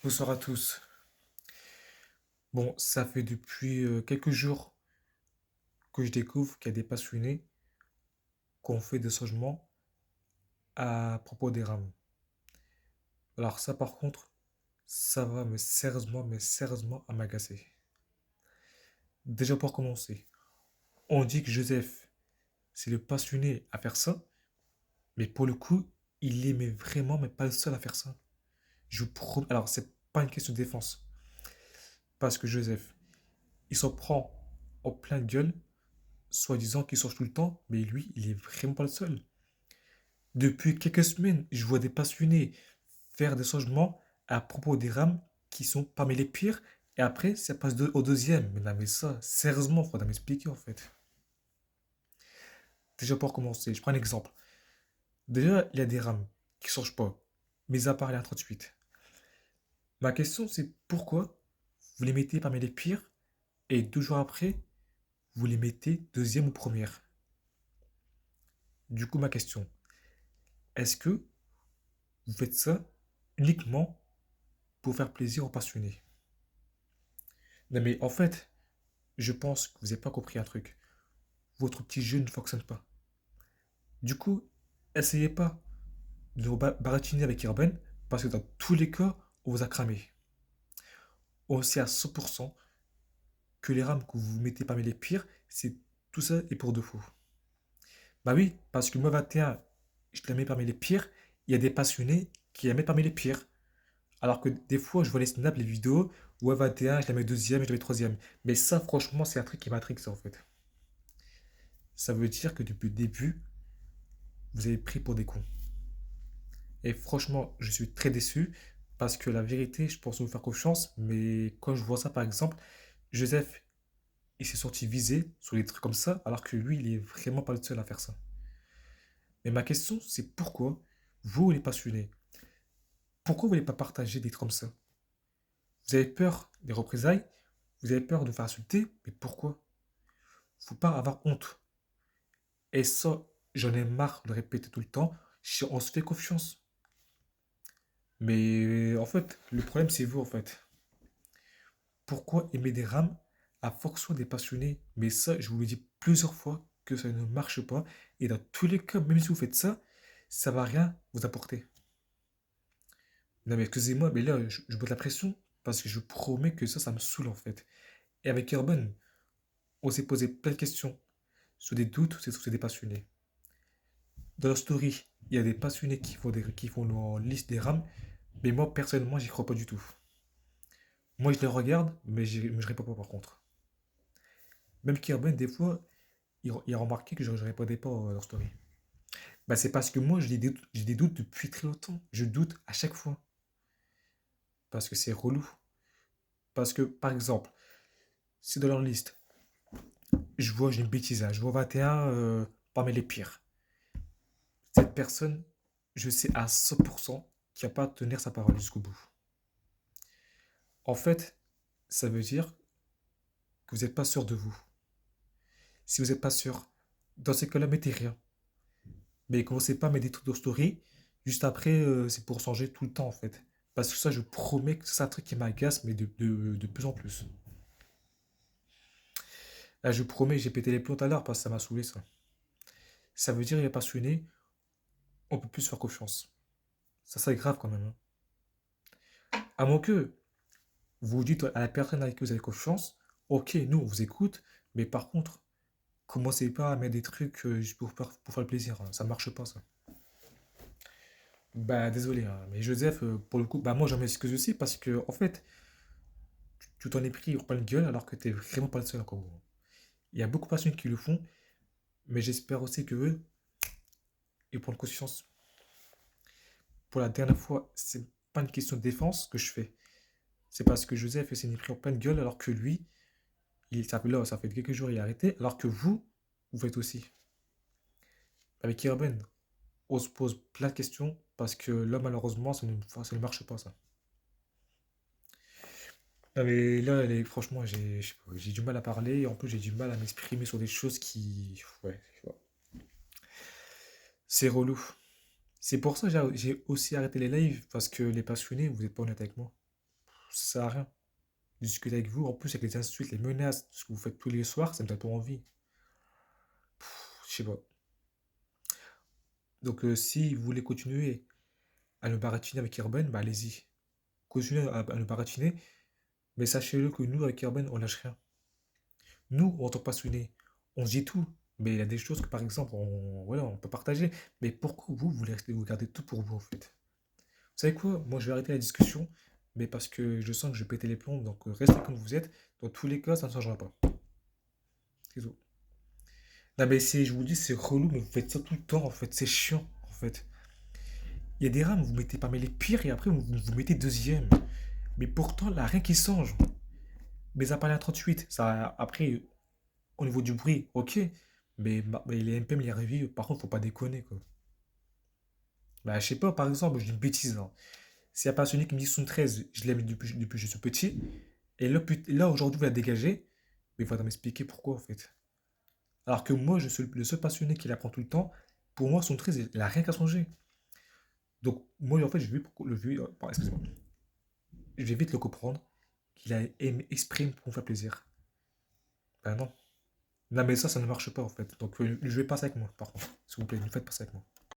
Bonsoir à tous. Bon, ça fait depuis quelques jours que je découvre qu'il y a des passionnés qui ont fait des changements à propos des rames. Alors ça par contre, ça va mais sérieusement à m'agacer. Déjà pour commencer, on dit que Joseph, c'est le passionné à faire ça, mais pour le coup, il est mais vraiment mais pas le seul à faire ça. Je promets. Alors c'est pas une question de défense, parce que Joseph, il s'en prend en pleine gueule, soi-disant qu'il change tout le temps, mais lui, il est vraiment pas le seul. Depuis quelques semaines, je vois des passionnés faire des changements à propos des rames qui sont parmi les pires, et après, ça passe au deuxième. Mais non, mais ça, sérieusement, il faudra m'expliquer en fait. Déjà pour commencer, je prends un exemple. Déjà, il y a des rames qui ne changent pas, mis à part les 138. Ma question, c'est pourquoi vous les mettez parmi les pires, et 2 jours après, vous les mettez deuxième ou première. Du coup, ma question, est-ce que vous faites ça uniquement pour faire plaisir aux passionnés? Non mais en fait, je pense que vous n'avez pas compris un truc. Votre petit jeu ne fonctionne pas. Du coup, essayez pas de vous baratiner avec Irben, parce que dans tous les cas, on vous a cramé. On sait à 100% que les rames que vous mettez parmi les pires, c'est tout ça est pour de faux. Bah oui, parce que moi 21, je la mets parmi les pires, il y a des passionnés qui la mettent parmi les pires. Alors que des fois, je vois les snaps, les vidéos, ouais 21, je la mets deuxième, je la mets troisième. Mais ça, franchement, c'est un truc qui m'intrigue, ça, en fait. Ça veut dire que depuis le début, vous avez pris pour des cons. Et franchement, je suis très déçu parce que la vérité, je pense vous faire confiance, mais quand je vois ça, par exemple, Joseph, il s'est sorti visé sur des trucs comme ça, alors que lui, il est vraiment pas le seul à faire ça. Mais ma question, c'est pourquoi vous, les passionnés, pourquoi vous voulez pas partager des trucs comme ça? Vous avez peur des représailles, vous avez peur de vous faire insulter, mais pourquoi? Faut pas avoir honte. Et ça, j'en ai marre de le répéter tout le temps, on se fait confiance. Mais en fait, le problème, c'est vous, en fait. Pourquoi aimer des rames à fonction des passionnés? Mais ça, je vous le dis plusieurs fois que ça ne marche pas. Et dans tous les cas, même si vous faites ça, ça va rien vous apporter. Non mais excusez-moi, mais là, je botte la pression parce que je vous promets que ça me saoule en fait. Et avec Urban, on s'est posé plein de questions sur des doutes, sur des passionnés. Dans leur story, il y a des passionnés qui font leur liste des rames, mais moi personnellement, j'y crois pas du tout. Moi, je les regarde, mais je réponds pas par contre. Même qu'Urban, des fois, il a remarqué que je ne répondais pas à leur story. Bah, c'est parce que moi, j'ai des doutes depuis très longtemps. Je doute à chaque fois. Parce que c'est relou. Parce que, par exemple, si dans leur liste, j'ai une bêtise, hein, je vois 21 parmi les pires. Cette personne, je sais à 100% qu'il va pas tenir sa parole jusqu'au bout. En fait, ça veut dire que vous n'êtes pas sûr de vous. Si vous n'êtes pas sûr, dans ces cas-là, mettez rien. Mais commencez pas à mettre des trucs de story. Juste après, c'est pour changer tout le temps en fait. Parce que ça, je promets que c'est un truc qui m'agace, mais de plus en plus. Là, je promets, j'ai pété les plombs tout à l'heure parce que ça m'a saoulé ça. Ça veut dire, il est passionné, on peut plus se faire confiance. Ça, c'est grave quand même, hein. À moins que vous dites à la personne avec qui vous avez confiance, ok, nous, on vous écoute, mais par contre, commencez pas à mettre des trucs juste pour faire le plaisir, hein. Ça marche pas ça. Bah désolé, hein, mais Joseph, pour le coup, bah moi j'en m'excuse aussi parce que en fait, tu t'en es pris plein de gueule alors que t'es vraiment pas le seul encore, gros. Il y a beaucoup de personnes qui le font, mais j'espère aussi que eux, ils prennent conscience. Pour la dernière fois, c'est pas une question de défense que je fais. C'est parce que Joseph s'est pris en pleine gueule alors que lui, ça fait quelques jours il a arrêté, alors que vous faites aussi. Avec Irben, on se pose plein de questions parce que là, malheureusement, ça ne marche pas, ça. Non, mais là, franchement, je sais pas, j'ai du mal à parler et en plus, j'ai du mal à m'exprimer sur des choses qui. Ouais, tu vois. C'est relou. C'est pour ça que j'ai aussi arrêté les lives parce que les passionnés, vous n'êtes pas honnête avec moi. ça sert à rien. Discuter avec vous, en plus avec les insultes, les menaces, ce que vous faites tous les soirs, ça me donne pas envie. Je sais pas. Donc si vous voulez continuer à nous baratiner avec Irben, bah allez-y. Continuez à nous baratiner, mais sachez-le que nous, avec Irben, on lâche rien. Nous, en tant que passionnés, on se dit tout. Mais il y a des choses que, par exemple, voilà, on peut partager. Mais pourquoi vous voulez rester, vous gardez tout pour vous, en fait? Vous savez quoi? Moi, je vais arrêter la discussion, mais parce que je sens que je vais péter les plombs. Donc, restez comme vous êtes. Dans tous les cas, ça ne changera pas. C'est tout. Non, mais je vous dis, c'est relou, mais vous faites ça tout le temps, en fait. C'est chiant, en fait. Il y a des rames, vous mettez parmi les pires, et après, vous mettez deuxième. Mais pourtant, là, rien qui change. Mais à part la 38, ça, après, au niveau du bruit, ok. Mais les MPM, les reviews, par contre, faut pas déconner, quoi. Bah, je sais pas, par exemple, je dis une bêtise, hein. S'il y a pas celui qui me dit 13, je l'aime depuis que je suis petit. Et là, là aujourd'hui, vous la dégagez. Mais il faudra m'expliquer pourquoi, en fait. Alors que moi, je suis le seul passionné qui l'apprend tout le temps. Pour moi, 13, il n'a rien qu'à changer. Donc, moi, en fait, je vais pardon, excusez-moi. Je vais vite le comprendre qu'il a aimé exprime pour me faire plaisir. Ben non. Non, mais ça ne marche pas, en fait. Donc, je vais passer avec moi, par contre. S'il vous plaît, ne faites pas ça avec moi.